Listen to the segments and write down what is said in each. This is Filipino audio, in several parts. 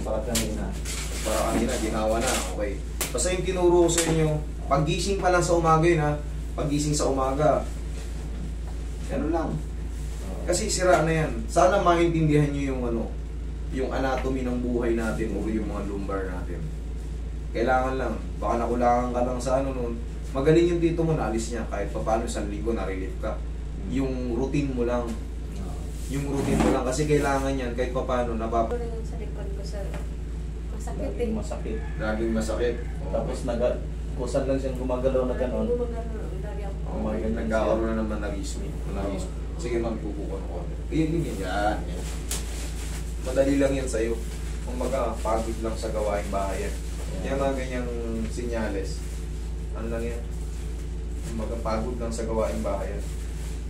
Para kanina. Para kanina, ginawa na, okay. Basta yung tinuro ko sa inyo, paggising pa lang sa umaga yun ha, paggising sa umaga, ganun lang. Kasi sira na yan. Sana maintindihan nyo yung ano, yung anatomy ng buhay natin o yung mga lumbar natin. Kailangan lang, baka nakulangan ka lang sa ano nun, magaling yung dito mo, naalis niya, kahit pa paano isang linggo na-relief ka. Yung routine mo lang, kasi kailangan yan, kahit pa paano, Sa likod ko sa masakit eh. Masakit. laging masakit. Tapos kusan lang siyang gumagalaw na gano'n. Nagkakaroon na naman na-ismi. Sige ma'am, pupuko ng konti. Yan. Madali lang yan sa'yo. Kumbaga, pagod lang sa gawaing bahay yan. Yan mga ganyang sinyales. Ano lang yan? Kumbaga, pagod lang sa gawaing bahay yan.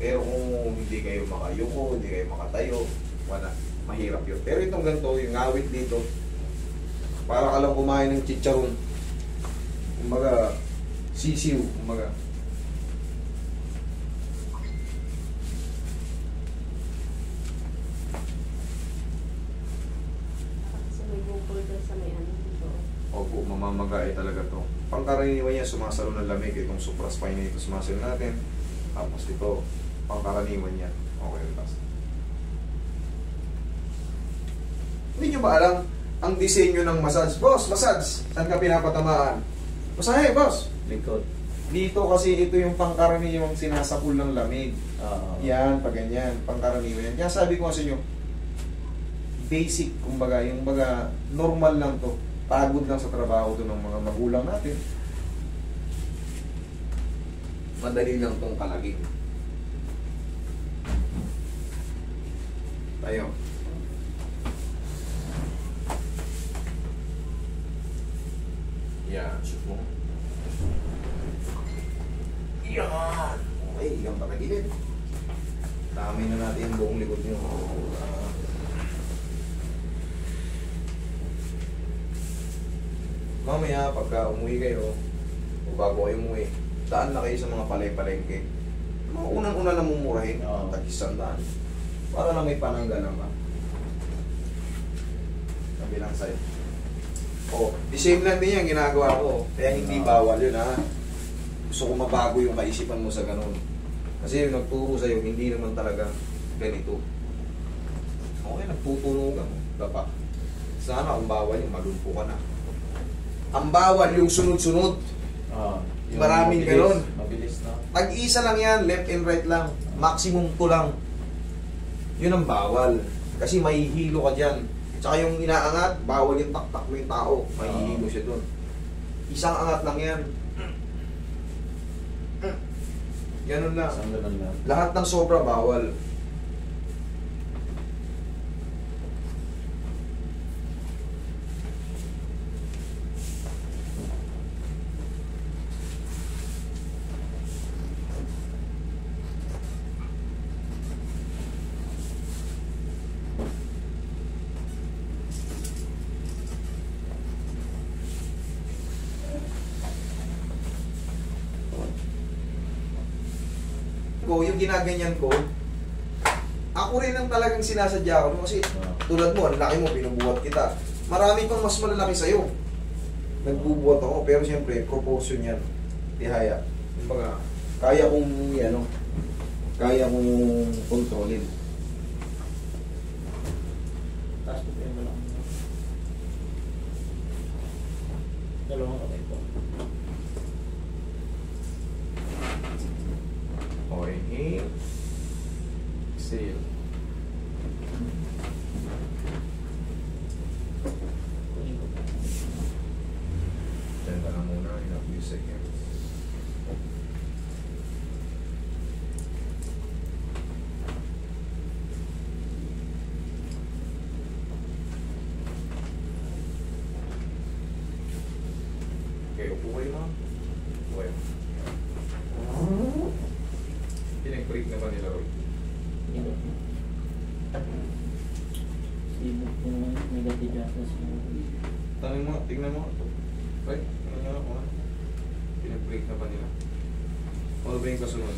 Pero kung hindi kayo makayuko, hindi kayo makatayo, wala. Mahirap yun. Pero itong ganito, yung ngawit dito, para ka lang kumain ng chicharon. Kumbaga, sisiw. Kumbaga. Kasi may bukol doon sa may ano dito. Opo, mamamagay talaga to. Pangkaraniwan niya, sumasalo ng lamig itong supraspinatus muscle natin. Tapos ito, pangkaraniwan niya. Okay, tapos. Hindi nyo ba alam ang disenyo ng massage? Boss, massage! Saan ka pinapatamaan? Masahe, boss! Likod. Dito kasi ito yung pangkaraniwang sinasapul ng lamig. Yan, pag ganyan, pangkaraniwan yan. Kaya sabi ko sa inyo, basic, kumbaga, yung baga, normal lang to. Pagod lang sa trabaho to ng mga magulang natin. Madali lang tong kalaging. Tayo. Yan, shoot mo. Yan! Okay, ilang patagilid. Dami na natin yung buong likod nyo. Mamaya, pagka umuwi kayo, o bago kayo umuwi, daan na kayo sa mga palay-palengke. Mga unang-una na mumurahin, tag-100. Para lang may pananggalang ka. Kabilang side. Oh, the same lang din yan ginagawa ko. Kaya hindi bawal yun ha. Gusto ko mabago yung kaisipan mo sa ganun. Kasi yung nagturo sa'yo, hindi naman talaga ganito. Okay, nagtuturo ka mo. Dapa. Sana ang bawal yung malumpo ka na. Ang bawal yung sunod-sunod. Maraming gano'n. Mabilis na. Tag-isa lang yan, left and right lang. Maximum 2 lang. Yun ang bawal. Kasi mahihilo ka dyan. Tsaka yung inaangat, bawal yung taktak mo yung tao. Mahihilo siya dun. Isang angat lang yan. Ganun lang. Isang ganun lang. Lahat ng sobra bawal. Yung ginaganyan ko, ako rin ang talagang sinasadya ko kasi tulad mo, ang laki mo, binubuhat kita. Marami pang mas malalaki sa'yo. Nagbubuhat ako, pero siyempre, proportion yan. Tihaya. Kumbaga, kaya kong, ano, kaya kong kontrolin. Taas ko yung malaki. Dalawang kamay po. Okay, inhale. Exhale. Diyan ka na muna in a few seconds. Okay, upo kayo na. Upo kayo. Pinag-break na ba nila, Roy? Sibuk yung negative data sa Tanong mo, tignan mo. Roy, ano nyo ako na? Pinag-break na ba nila? Ano ba yung kasunod?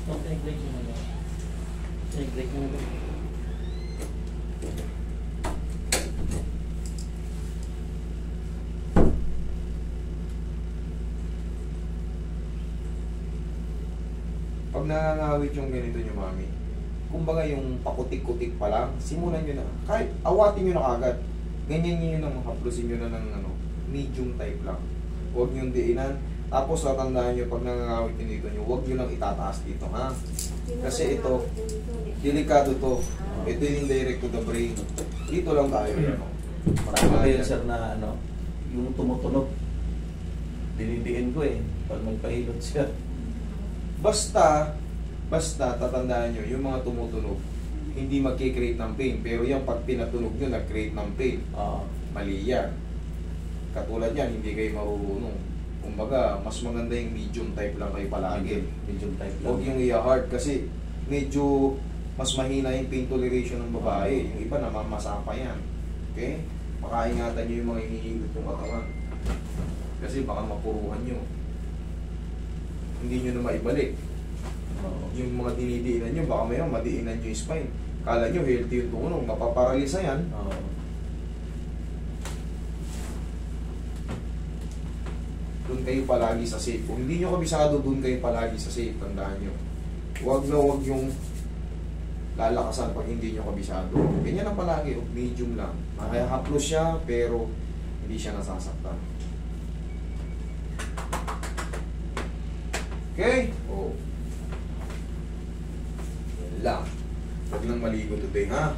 Pinag-break mo na. Pinag-break mo na. Pag nangangawit yung ganito nyo, mami, kumbaga yung pakutik-kutik pa lang, simulan nyo na. Kahit awatin nyo na kagad. Ganyan nyo na, haplusin nyo na ng ano, medium type lang. Huwag nyo diinan. Tapos tatandaan nyo, pag nangangawit nyo dito nyo, huwag nyo lang itataas dito, ha? Kasi ito, delikado to. Ito yung direct to the brain. Dito lang tayo, ano. Marami kayo sir na ano, yung tumutunog. Dinidiin ko eh, pag magpahilot siya. Basta tatandaan nyo, yung mga tumutunog, hindi magkikreate ng pain. Pero yan, pag pinatunog nyo, nag-create ng pain. Mali yan. Katulad yan, hindi kayo marunong. Kumbaga, mas maganda yung medium type lang kayo palagi. Medium type lang. Huwag yung i-hard kasi medyo mas mahina yung pain toleration ng babae. Yung iba namamasa pa yan. Okay? Makaingatan nyo yung mga hinihilot yung katawan. Kasi baka mapuruhan nyo. Hindi nyo na maibalik. Yung mga dinidiinan nyo, baka mayroon madiinan nyo yung spine. Kala nyo healthy yung tumunog, mapaparalisa yan. Doon kayo palagi sa safe. Kung hindi nyo kabisado, doon kayo palagi sa safe. Tandaan nyo. Huwag yung lalakasan pag hindi nyo kabisado. Ganyan lang palagi. Medium lang. Nakahaplos siya, pero hindi siya nasasaktan. Okay? Yan lang. Huwag lang maligo today, ha?